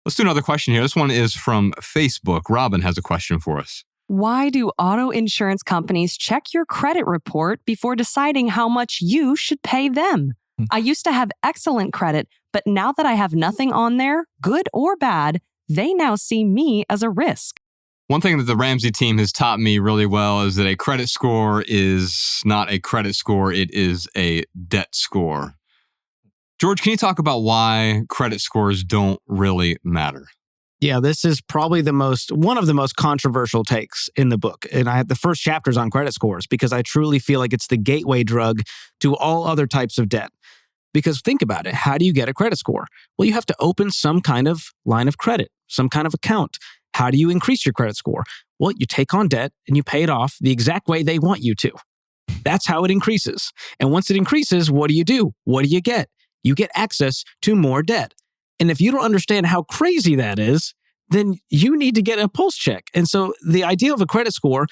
Let's do another question here. This one is from Facebook. Robin has a question for us. Why do auto insurance companies check your credit report before deciding how much you should pay them? I used to have excellent credit, but now that I have nothing on there, good or bad, they now see me as a risk. One thing that the Ramsey team has taught me really well is that a credit score is not a credit score, it is a debt score. George, can you talk about why credit scores don't really matter? Yeah, this is probably one of the most controversial takes in the book. And I have the first chapters on credit scores because I truly feel like it's the gateway drug to all other types of debt. Because think about it. How do you get a credit score? Well, you have to open some kind of line of credit, some kind of account. How do you increase your credit score? Well, you take on debt and you pay it off the exact way they want you to. That's how it increases. And once it increases, what do? What do you get? You get access to more debt. And if you don't understand how crazy that is, then you need to get a pulse check. And so the idea of a credit score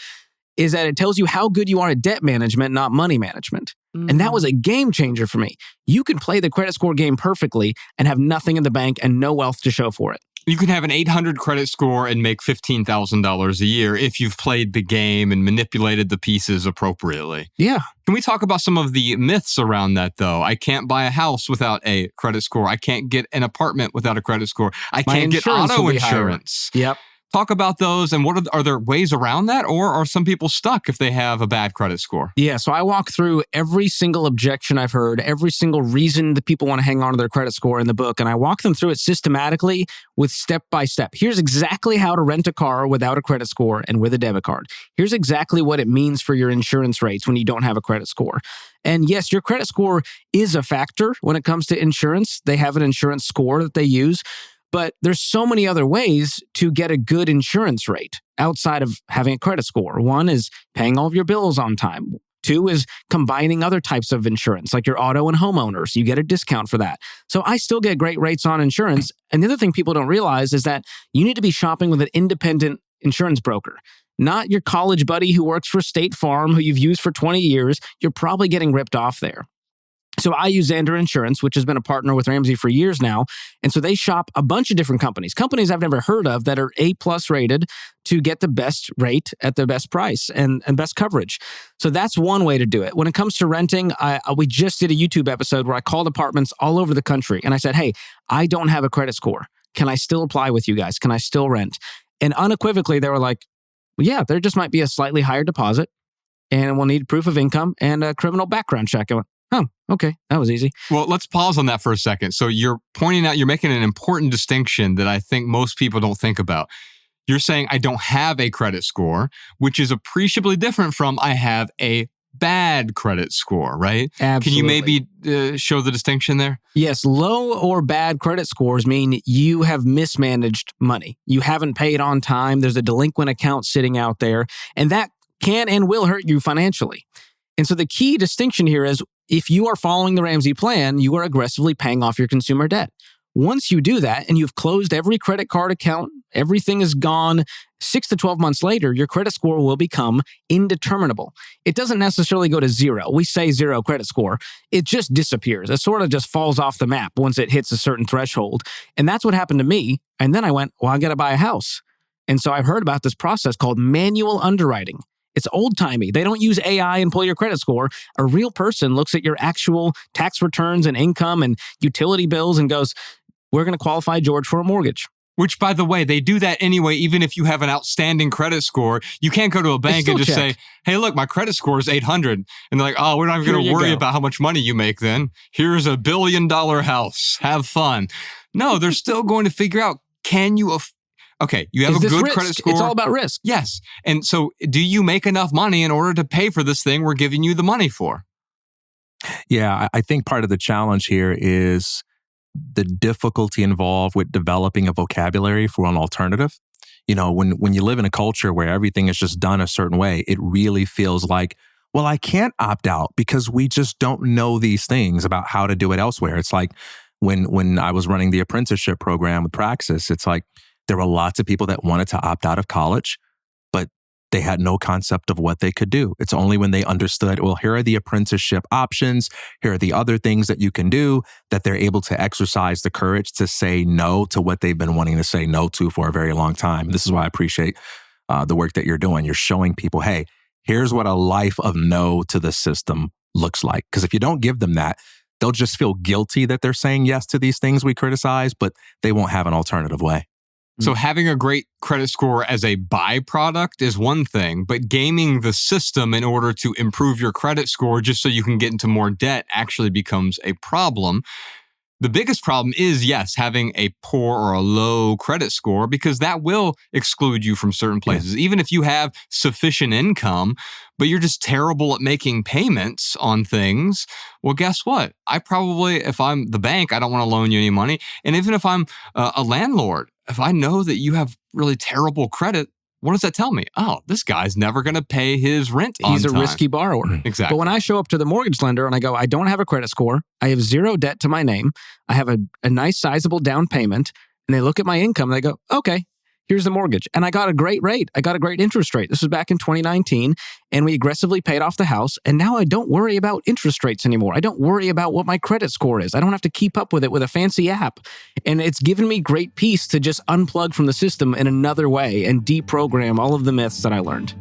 is that it tells you how good you are at debt management, not money management. And that was a game changer for me. You can play the credit score game perfectly and have nothing in the bank and no wealth to show for it. You can have an 800 credit score and make $15,000 a year if you've played the game and manipulated the pieces appropriately. Yeah. Can we talk about some of the myths around that, though? I can't buy a house without a credit score. I can't get an apartment without a credit score. I can't get auto insurance. Yep. Talk about those and are there ways around that, or are some people stuck if they have a bad credit score? Yeah, so I walk through every single objection I've heard, every single reason that people want to hang on to their credit score in the book, and I walk them through it systematically with step by step. Here's exactly how to rent a car without a credit score and with a debit card. Here's exactly what it means for your insurance rates when you don't have a credit score. And yes, your credit score is a factor when it comes to insurance. They have an insurance score that they use. But there's so many other ways to get a good insurance rate outside of having a credit score. One is paying all of your bills on time. Two is combining other types of insurance, like your auto and homeowners. You get a discount for that. So I still get great rates on insurance. And the other thing people don't realize is that you need to be shopping with an independent insurance broker, not your college buddy who works for State Farm, who you've used for 20 years. You're probably getting ripped off there. So I use Xander Insurance, which has been a partner with Ramsey for years now. And so they shop a bunch of different companies I've never heard of that are A+ rated to get the best rate at the best price and best coverage. So that's one way to do it. When it comes to renting, we just did a YouTube episode where I called apartments all over the country. And I said, hey, I don't have a credit score. Can I still apply with you guys? Can I still rent? And unequivocally, they were like, well, yeah, there just might be a slightly higher deposit and we'll need proof of income and a criminal background check. I went, oh, okay. That was easy. Well, let's pause on that for a second. So you're making an important distinction that I think most people don't think about. You're saying I don't have a credit score, which is appreciably different from I have a bad credit score, right? Absolutely. Can you maybe show the distinction there? Yes. Low or bad credit scores mean you have mismanaged money. You haven't paid on time. There's a delinquent account sitting out there, and that can and will hurt you financially. And so the key distinction here is if you are following the Ramsey plan, you are aggressively paying off your consumer debt. Once you do that and you've closed every credit card account, everything is gone, 6 to 12 months later, your credit score will become indeterminable. It doesn't necessarily go to zero. We say zero credit score. It just disappears. It sort of just falls off the map once it hits a certain threshold. And that's what happened to me. And then I went, well, I got to buy a house. And so I've heard about this process called manual underwriting. It's old-timey. They don't use AI and pull your credit score. A real person looks at your actual tax returns and income and utility bills and goes, we're going to qualify George for a mortgage. Which, by the way, they do that anyway, even if you have an outstanding credit score. You can't go to a bank and just say, hey, look, my credit score is 800. And they're like, oh, we're not even going to worry about how much money you make then. Here's $1 billion house. Have fun. No, they're still going to figure out, can you okay, you have a good credit score. It's all about risk. Yes. And so do you make enough money in order to pay for this thing we're giving you the money for? Yeah, I think part of the challenge here is the difficulty involved with developing a vocabulary for an alternative. You know, when you live in a culture where everything is just done a certain way, it really feels like, well, I can't opt out because we just don't know these things about how to do it elsewhere. It's like when I was running the apprenticeship program with Praxis, it's like, there were lots of people that wanted to opt out of college, but they had no concept of what they could do. It's only when they understood, well, here are the apprenticeship options, here are the other things that you can do, that they're able to exercise the courage to say no to what they've been wanting to say no to for a very long time. This is why I appreciate the work that you're doing. You're showing people, hey, here's what a life of no to the system looks like. Because if you don't give them that, they'll just feel guilty that they're saying yes to these things we criticize, but they won't have an alternative way. So having a great credit score as a byproduct is one thing, but gaming the system in order to improve your credit score just so you can get into more debt actually becomes a problem. The biggest problem is, yes, having a poor or a low credit score, because that will exclude you from certain places. Yeah. Even if you have sufficient income, but you're just terrible at making payments on things, well, guess what? I probably, if I'm the bank, I don't want to loan you any money. And even if I'm a landlord, if I know that you have really terrible credit, what does that tell me? Oh, this guy's never going to pay his rent on He's a time. risky borrower. Exactly. But when I show up to the mortgage lender and I go, I don't have a credit score, I have zero debt to my name, I have a nice sizable down payment, and they look at my income and they go, okay, here's the mortgage. And I got a great rate. I got a great interest rate. This was back in 2019, and we aggressively paid off the house. And now I don't worry about interest rates anymore. I don't worry about what my credit score is. I don't have to keep up with it with a fancy app. And it's given me great peace to just unplug from the system in another way and deprogram all of the myths that I learned.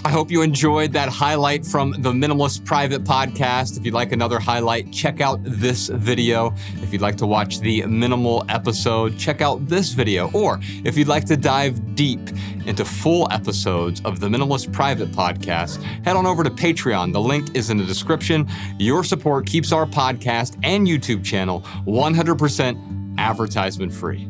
I hope you enjoyed that highlight from the Minimalist Private Podcast. If you'd like another highlight, check out this video. If you'd like to watch the minimal episode, check out this video. Or if you'd like to dive deep into full episodes of the Minimalist Private Podcast, head on over to Patreon. The link is in the description. Your support keeps our podcast and YouTube channel 100% advertisement free.